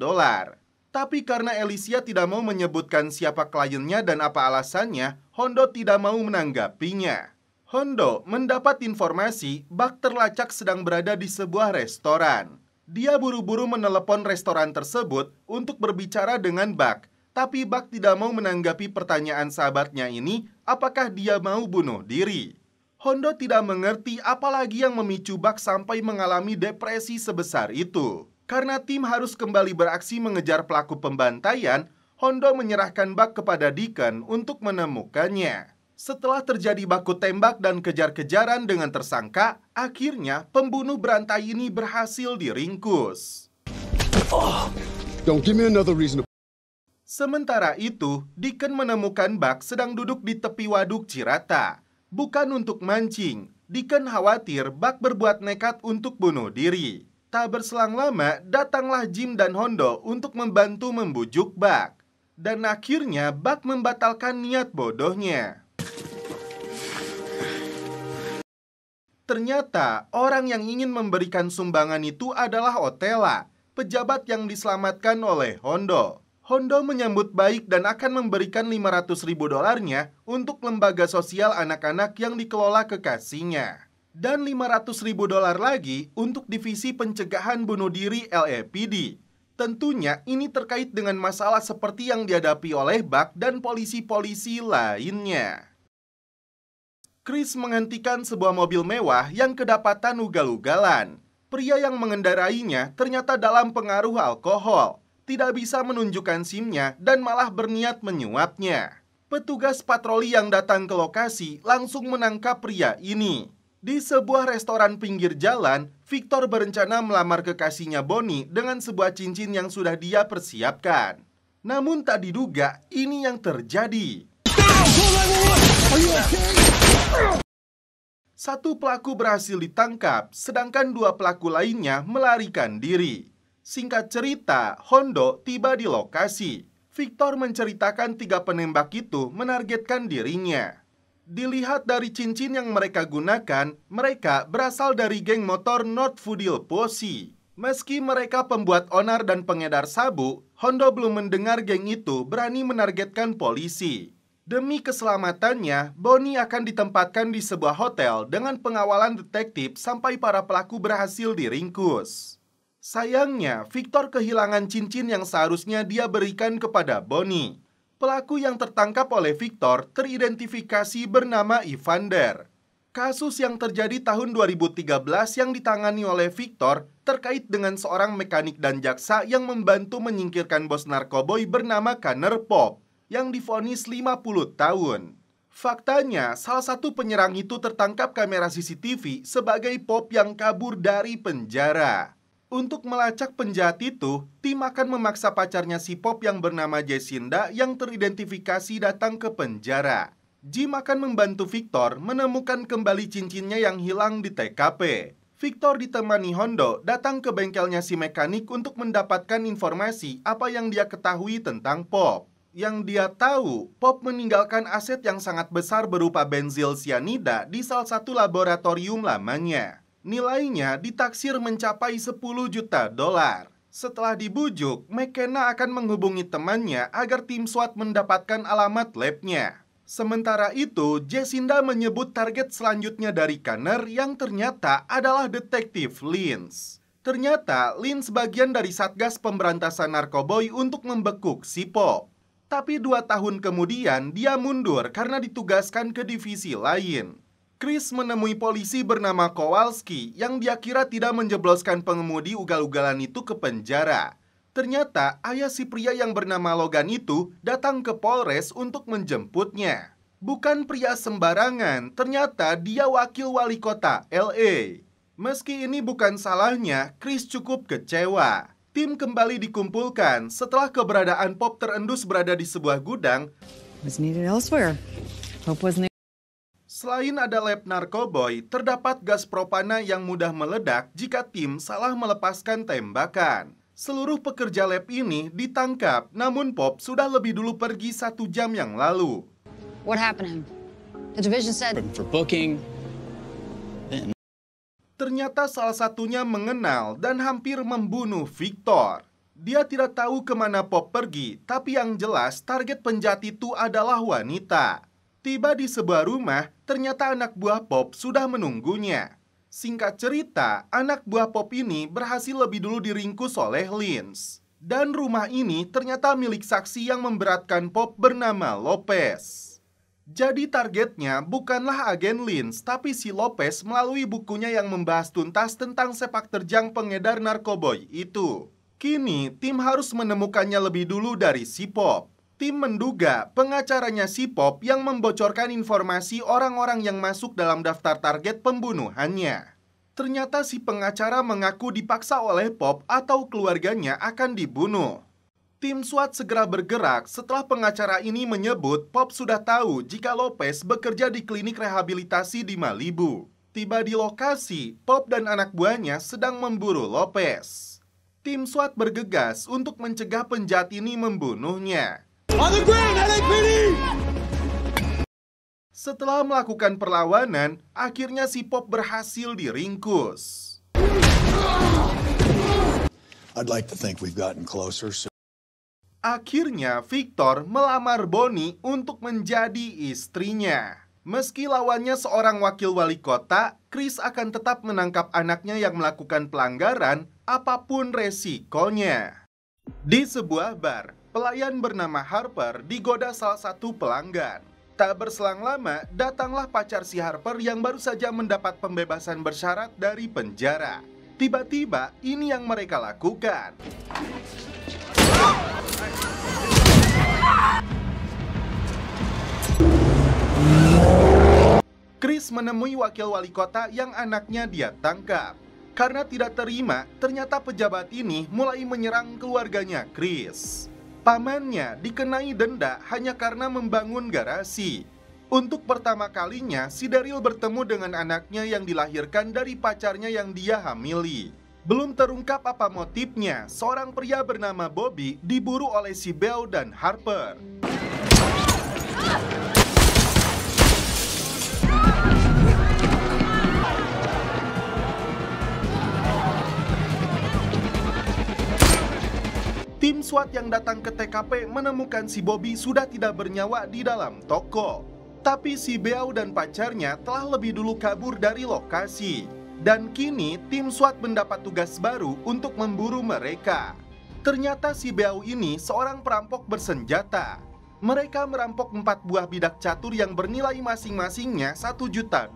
Tapi karena Alicia tidak mau menyebutkan siapa kliennya dan apa alasannya, Hondo tidak mau menanggapinya. Hondo mendapat informasi Buck terlacak sedang berada di sebuah restoran. Dia buru-buru menelepon restoran tersebut untuk berbicara dengan Buck. Tapi Buck tidak mau menanggapi pertanyaan sahabatnya ini, apakah dia mau bunuh diri. Hondo tidak mengerti apalagi yang memicu Buck sampai mengalami depresi sebesar itu. Karena tim harus kembali beraksi mengejar pelaku pembantaian, Hondo menyerahkan Buck kepada Deacon untuk menemukannya. Setelah terjadi baku tembak dan kejar-kejaran dengan tersangka, akhirnya pembunuh berantai ini berhasil diringkus. Don't give me another reason to... Sementara itu, Deacon menemukan Buck sedang duduk di tepi waduk Cirata. Bukan untuk mancing, Deacon khawatir Buck berbuat nekat untuk bunuh diri. Tak berselang lama, datanglah Jim dan Hondo untuk membantu membujuk Buck. Dan akhirnya Buck membatalkan niat bodohnya. Ternyata orang yang ingin memberikan sumbangan itu adalah Otella, pejabat yang diselamatkan oleh Hondo. Hondo menyambut baik dan akan memberikan $500.000 untuk lembaga sosial anak-anak yang dikelola kekasihnya. dan $500.000 lagi untuk Divisi Pencegahan Bunuh Diri LAPD. Tentunya ini terkait dengan masalah seperti yang dihadapi oleh Buck dan polisi-polisi lainnya. Chris menghentikan sebuah mobil mewah yang kedapatan ugal-ugalan. Pria yang mengendarainya ternyata dalam pengaruh alkohol, tidak bisa menunjukkan SIM-nya dan malah berniat menyuapnya. Petugas patroli yang datang ke lokasi langsung menangkap pria ini. Di sebuah restoran pinggir jalan, Victor berencana melamar kekasihnya Bonnie dengan sebuah cincin yang sudah dia persiapkan. Namun tak diduga, ini yang terjadi. Satu pelaku berhasil ditangkap, sedangkan 2 pelaku lainnya melarikan diri. Singkat cerita, Hondo tiba di lokasi. Victor menceritakan 3 penembak itu menargetkan dirinya. Dilihat dari cincin yang mereka gunakan, mereka berasal dari geng motor North Woodhill Posse. Meski mereka pembuat onar dan pengedar sabu, Hondo belum mendengar geng itu berani menargetkan polisi. Demi keselamatannya, Bonnie akan ditempatkan di sebuah hotel dengan pengawalan detektif sampai para pelaku berhasil diringkus. Sayangnya, Victor kehilangan cincin yang seharusnya dia berikan kepada Bonnie. Pelaku yang tertangkap oleh Victor teridentifikasi bernama Evander. Kasus yang terjadi tahun 2013 yang ditangani oleh Victor terkait dengan seorang mekanik dan jaksa yang membantu menyingkirkan bos narkoboy bernama Conner Pop yang divonis 50 tahun. Faktanya, salah satu penyerang itu tertangkap kamera CCTV sebagai Pop yang kabur dari penjara. Untuk melacak penjahat itu, tim akan memaksa pacarnya si Pop yang bernama Jacinda yang teridentifikasi datang ke penjara. Jim akan membantu Victor menemukan kembali cincinnya yang hilang di TKP. Victor ditemani Hondo datang ke bengkelnya si mekanik untuk mendapatkan informasi apa yang dia ketahui tentang Pop. Yang dia tahu, Pop meninggalkan aset yang sangat besar berupa benzil cyanida di salah satu laboratorium lamanya. Nilainya ditaksir mencapai $10 juta. Setelah dibujuk, McKenna akan menghubungi temannya agar tim SWAT mendapatkan alamat labnya. Sementara itu, Jacinda menyebut target selanjutnya dari Conner yang ternyata adalah detektif Lins. Ternyata Lins bagian dari Satgas Pemberantasan Narkoboy untuk membekuk si Pop. Tapi 2 tahun kemudian dia mundur karena ditugaskan ke divisi lain. Chris menemui polisi bernama Kowalski yang dia kira tidak menjebloskan pengemudi ugal-ugalan itu ke penjara. Ternyata ayah si pria yang bernama Logan itu datang ke Polres untuk menjemputnya. Bukan pria sembarangan, ternyata dia wakil wali kota LA. Meski ini bukan salahnya, Chris cukup kecewa. Tim kembali dikumpulkan setelah keberadaan Pop terendus berada di sebuah gudang. Selain ada lab narkoboy, terdapat gas propana yang mudah meledak jika tim salah melepaskan tembakan. Seluruh pekerja lab ini ditangkap, namun Pop sudah lebih dulu pergi 1 jam yang lalu. What happened to him? The division said For booking. Ternyata salah satunya mengenal dan hampir membunuh Victor. Dia tidak tahu kemana Pop pergi, tapi yang jelas target penjahat itu adalah wanita. Tiba di sebuah rumah, ternyata anak buah Pop sudah menunggunya. Singkat cerita, anak buah Pop ini berhasil lebih dulu diringkus oleh Lins. Dan rumah ini ternyata milik saksi yang memberatkan Pop bernama Lopez. Jadi targetnya bukanlah agen Lins, tapi si Lopez melalui bukunya yang membahas tuntas tentang sepak terjang pengedar narkoboy itu. Kini, tim harus menemukannya lebih dulu dari si Pop. Tim menduga pengacaranya si Pop yang membocorkan informasi orang-orang yang masuk dalam daftar target pembunuhannya. Ternyata si pengacara mengaku dipaksa oleh Pop atau keluarganya akan dibunuh. Tim SWAT segera bergerak setelah pengacara ini menyebut Pop sudah tahu jika Lopez bekerja di klinik rehabilitasi di Malibu. Tiba di lokasi, Pop dan anak buahnya sedang memburu Lopez. Tim SWAT bergegas untuk mencegah penjahat ini membunuhnya. On the ground, LAPD! Setelah melakukan perlawanan, akhirnya si Pop berhasil diringkus. I'd like to think we've gotten closer. Akhirnya Victor melamar Bonnie untuk menjadi istrinya. Meski lawannya seorang wakil wali kota, Chris akan tetap menangkap anaknya yang melakukan pelanggaran apapun resikonya. Di sebuah bar, pelayan bernama Harper digoda salah satu pelanggan. Tak berselang lama, datanglah pacar si Harper yang baru saja mendapat pembebasan bersyarat dari penjara. Tiba-tiba, ini yang mereka lakukan. Chris menemui wakil wali kota yang anaknya dia tangkap. Karena tidak terima, ternyata pejabat ini mulai menyerang keluarganya Chris. Pamannya dikenai denda hanya karena membangun garasi. Untuk pertama kalinya, si Daryl bertemu dengan anaknya yang dilahirkan dari pacarnya yang dia hamili. Belum terungkap apa motifnya, seorang pria bernama Bobby diburu oleh si Beau dan Harper. Tim SWAT yang datang ke TKP menemukan si Bobby sudah tidak bernyawa di dalam toko. Tapi si Beau dan pacarnya telah lebih dulu kabur dari lokasi. Dan kini tim SWAT mendapat tugas baru untuk memburu mereka. Ternyata si Beau ini seorang perampok bersenjata. Mereka merampok 4 buah bidak catur yang bernilai masing-masingnya $1 juta.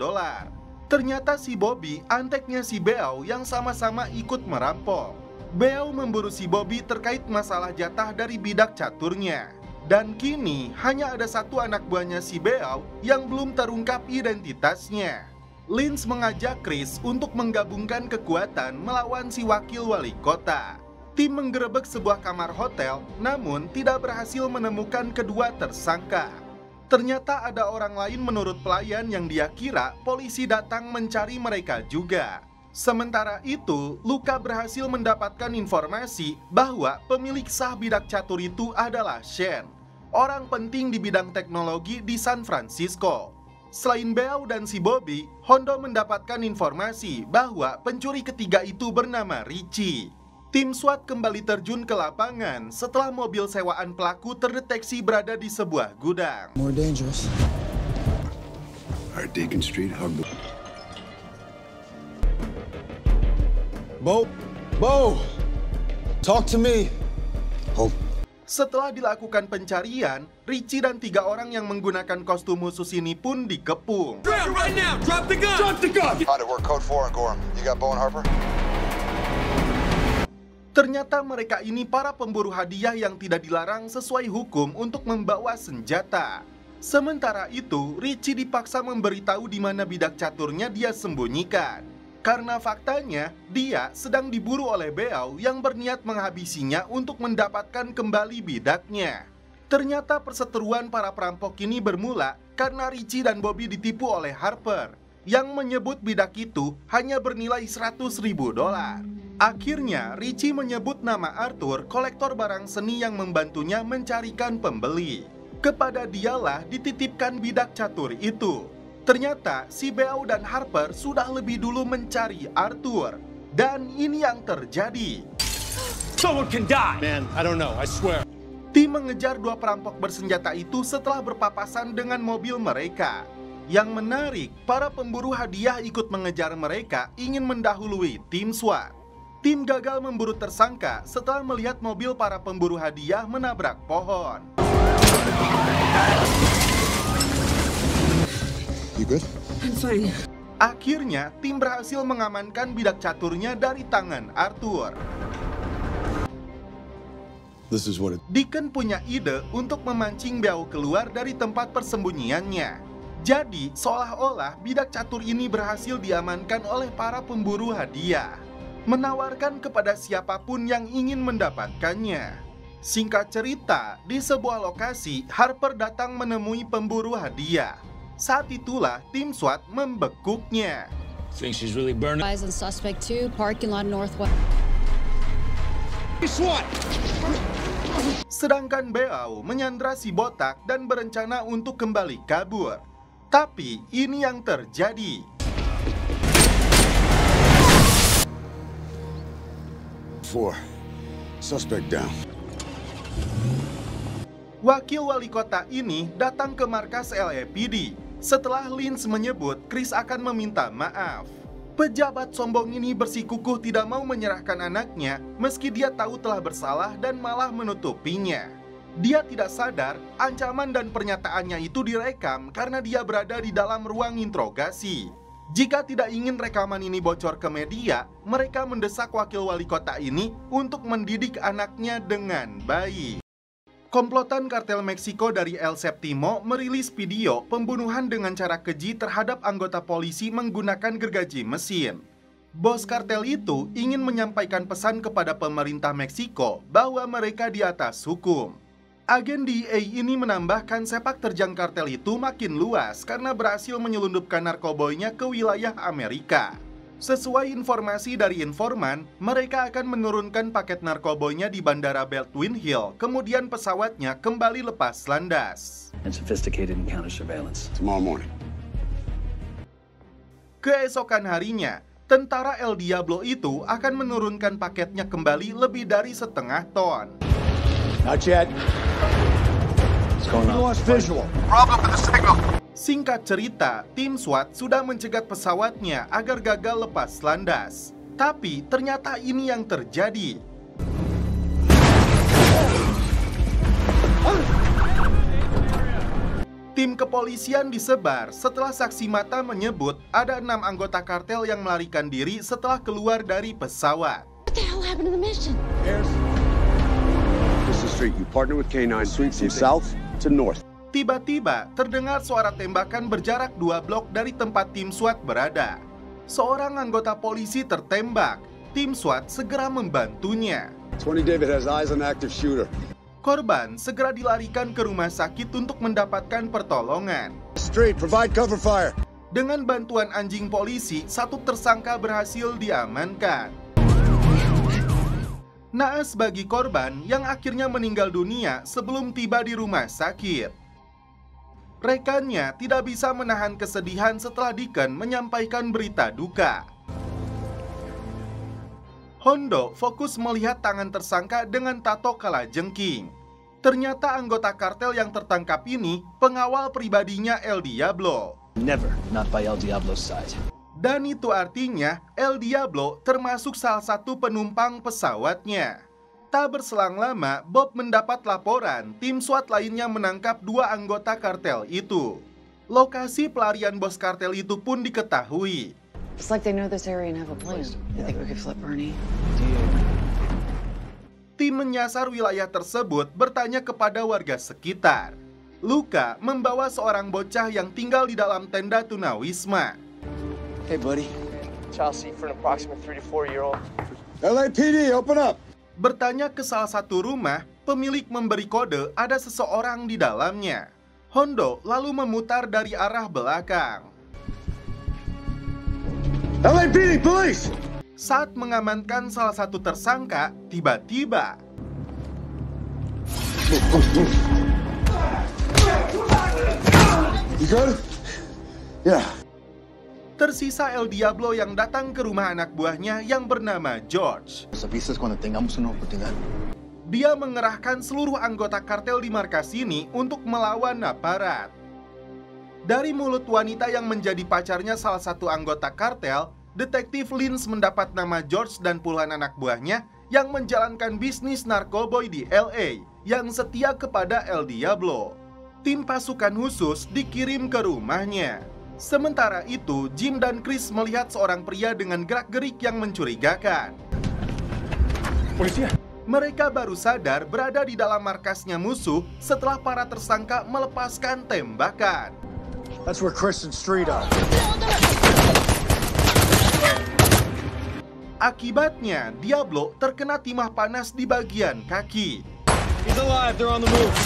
Ternyata si Bobby anteknya si Beau yang sama-sama ikut merampok. Beau memburu si Bobby terkait masalah jatah dari bidak caturnya. Dan kini hanya ada satu anak buahnya si Beau yang belum terungkap identitasnya. Lynch mengajak Chris untuk menggabungkan kekuatan melawan si wakil wali kota. Tim menggerebek sebuah kamar hotel, namun tidak berhasil menemukan kedua tersangka. Ternyata ada orang lain menurut pelayan yang dia kira polisi datang mencari mereka juga. Sementara itu, Luka berhasil mendapatkan informasi bahwa pemilik sah bidak catur itu adalah Shane, orang penting di bidang teknologi di San Francisco. Selain Beau dan si Bobby, Hondo mendapatkan informasi bahwa pencuri ketiga itu bernama Richie. Tim SWAT kembali terjun ke lapangan setelah mobil sewaan pelaku terdeteksi berada di sebuah gudang. More dangerous. Our Deacon Street hub. Bo, talk to me. Hold. Setelah dilakukan pencarian, Richie dan 3 orang yang menggunakan kostum khusus ini pun dikepung. Right now, drop the gun. Drop the gun. We're code 4 on Gorham. You got Bo and Harper? Ternyata mereka ini para pemburu hadiah yang tidak dilarang sesuai hukum untuk membawa senjata. Sementara itu, Richie dipaksa memberitahu di mana bidak caturnya dia sembunyikan. Karena faktanya, dia sedang diburu oleh Beau yang berniat menghabisinya untuk mendapatkan kembali bidaknya. Ternyata perseteruan para perampok ini bermula karena Richie dan Bobby ditipu oleh Harper, yang menyebut bidak itu hanya bernilai $100.000. Akhirnya, Richie menyebut nama Arthur, kolektor barang seni yang membantunya mencarikan pembeli. Kepada dialah dititipkan bidak catur itu. Ternyata si Beau dan Harper sudah lebih dulu mencari Arthur. Dan ini yang terjadi. Someone can die. Man, I don't know, I swear. Tim mengejar 2 perampok bersenjata itu setelah berpapasan dengan mobil mereka. Yang menarik, para pemburu hadiah ikut mengejar mereka ingin mendahului tim SWAT. Tim gagal memburu tersangka setelah melihat mobil para pemburu hadiah menabrak pohon. You good? I'm fine. Akhirnya, tim berhasil mengamankan bidak caturnya dari tangan Arthur. This is what it... Deacon punya ide untuk memancing Beau keluar dari tempat persembunyiannya. Jadi, seolah-olah bidak catur ini berhasil diamankan oleh para pemburu hadiah, menawarkan kepada siapapun yang ingin mendapatkannya. Singkat cerita, di sebuah lokasi, Harper datang menemui pemburu hadiah. Saat itulah tim SWAT membekuknya. Think she's really burning. Eyes on suspect 2, parking lot northwest. SWAT. Sedangkan Beau menyandra si botak dan berencana untuk kembali kabur. Tapi ini yang terjadi. Four. Suspect down. Wakil wali kota ini datang ke markas LAPD. Setelah Lynch menyebut Chris akan meminta maaf, pejabat sombong ini bersikukuh tidak mau menyerahkan anaknya meski dia tahu telah bersalah dan malah menutupinya. Dia tidak sadar ancaman dan pernyataannya itu direkam karena dia berada di dalam ruang interogasi. Jika tidak ingin rekaman ini bocor ke media, mereka mendesak wakil wali kota ini untuk mendidik anaknya dengan baik. Komplotan kartel Meksiko dari El Séptimo merilis video pembunuhan dengan cara keji terhadap anggota polisi menggunakan gergaji mesin. Bos kartel itu ingin menyampaikan pesan kepada pemerintah Meksiko bahwa mereka di atas hukum. Agen DEA ini menambahkan sepak terjang kartel itu makin luas karena berhasil menyelundupkan narkoboynya ke wilayah Amerika. Sesuai informasi dari informan, mereka akan menurunkan paket narkoboynya di Bandara Baldwin Hill, kemudian pesawatnya kembali lepas landas. Keesokan harinya, tentara El Diablo itu akan menurunkan paketnya kembali lebih dari setengah ton. Not yet. What's going on? We lost visual. Problem with the signal. Singkat cerita, tim SWAT sudah mencegat pesawatnya agar gagal lepas landas. Tapi ternyata ini yang terjadi. Tim kepolisian disebar setelah saksi mata menyebut ada 6 anggota kartel yang melarikan diri setelah keluar dari pesawat. What the hell happened to the mission? This is street. You partner with K9, sweeps from south to north. Tiba-tiba terdengar suara tembakan berjarak 2 blok dari tempat tim SWAT berada. Seorang anggota polisi tertembak. Tim SWAT segera membantunya. 20 David has eyes on active shooter. Korban segera dilarikan ke rumah sakit untuk mendapatkan pertolongan. Street, provide cover fire. Dengan bantuan anjing polisi, satu tersangka berhasil diamankan. Naas bagi korban yang akhirnya meninggal dunia sebelum tiba di rumah sakit. Rekannya tidak bisa menahan kesedihan setelah Deacon menyampaikan berita duka. Hondo fokus melihat tangan tersangka dengan tato kalajengking. Ternyata anggota kartel yang tertangkap ini pengawal pribadinya El Diablo. Never, not by El Diablo's side. Dan itu artinya El Diablo termasuk salah satu penumpang pesawatnya. Tak berselang lama, Bob mendapat laporan tim SWAT lainnya menangkap 2 anggota kartel itu. Lokasi pelarian bos kartel itu pun diketahui. It's like they know this area and have a plan. You think we could flip Bernie? Tim menyasar wilayah tersebut bertanya kepada warga sekitar. Luka membawa seorang bocah yang tinggal di dalam tenda tunawisma. Hey, buddy. Child seat for an approximate 3 to 4-year-old. LAPD, open up. Bertanya ke salah satu rumah, pemilik memberi kode ada seseorang di dalamnya. Hondo lalu memutar dari arah belakang. LAPD, police! Saat mengamankan salah satu tersangka, tiba-tiba You good? Yeah. tersisa El Diablo yang datang ke rumah anak buahnya yang bernama George. Dia mengerahkan seluruh anggota kartel di markas ini untuk melawan aparat. Dari mulut wanita yang menjadi pacarnya salah satu anggota kartel, Detektif Lynch mendapat nama George dan puluhan anak buahnya yang menjalankan bisnis narkoboy di LA yang setia kepada El Diablo. Tim pasukan khusus dikirim ke rumahnya. Sementara itu, Jim dan Chris melihat seorang pria dengan gerak-gerik yang mencurigakan. Polisi. Mereka baru sadar berada di dalam markasnya musuh setelah para tersangka melepaskan tembakan. That's where Chris and Street are. Akibatnya, Diablo terkena timah panas di bagian kaki. He's alive, they're on the move.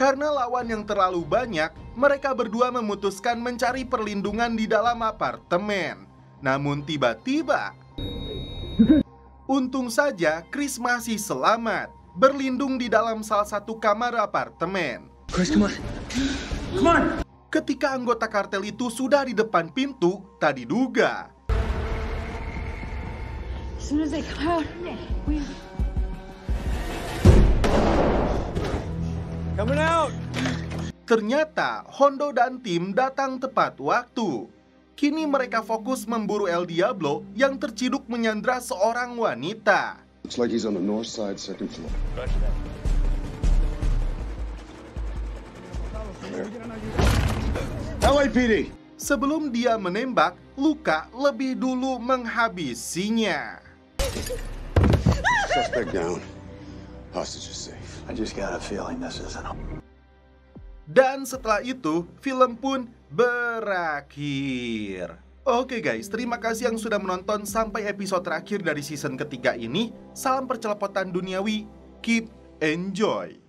Karena lawan yang terlalu banyak, mereka berdua memutuskan mencari perlindungan di dalam apartemen. Namun tiba-tiba, untung saja Chris masih selamat, berlindung di dalam salah satu kamar apartemen. Chris, come on. Come on. Ketika anggota kartel itu sudah di depan pintu, tak diduga. As soon as they come out, Coming out. Ternyata Hondo dan tim datang tepat waktu. Kini mereka fokus memburu El Diablo yang terciduk menyandra seorang wanita. Looks like he's on the north side, second floor. LAPD. Sebelum dia menembak, Luka lebih dulu menghabisinya. Suspect down. Hostage is safe. I just got a feeling this isn't. Dan setelah itu, film pun berakhir. Oke guys, terima kasih yang sudah menonton sampai episode terakhir dari season ketiga ini. Salam percelepotan duniawi, keep enjoy.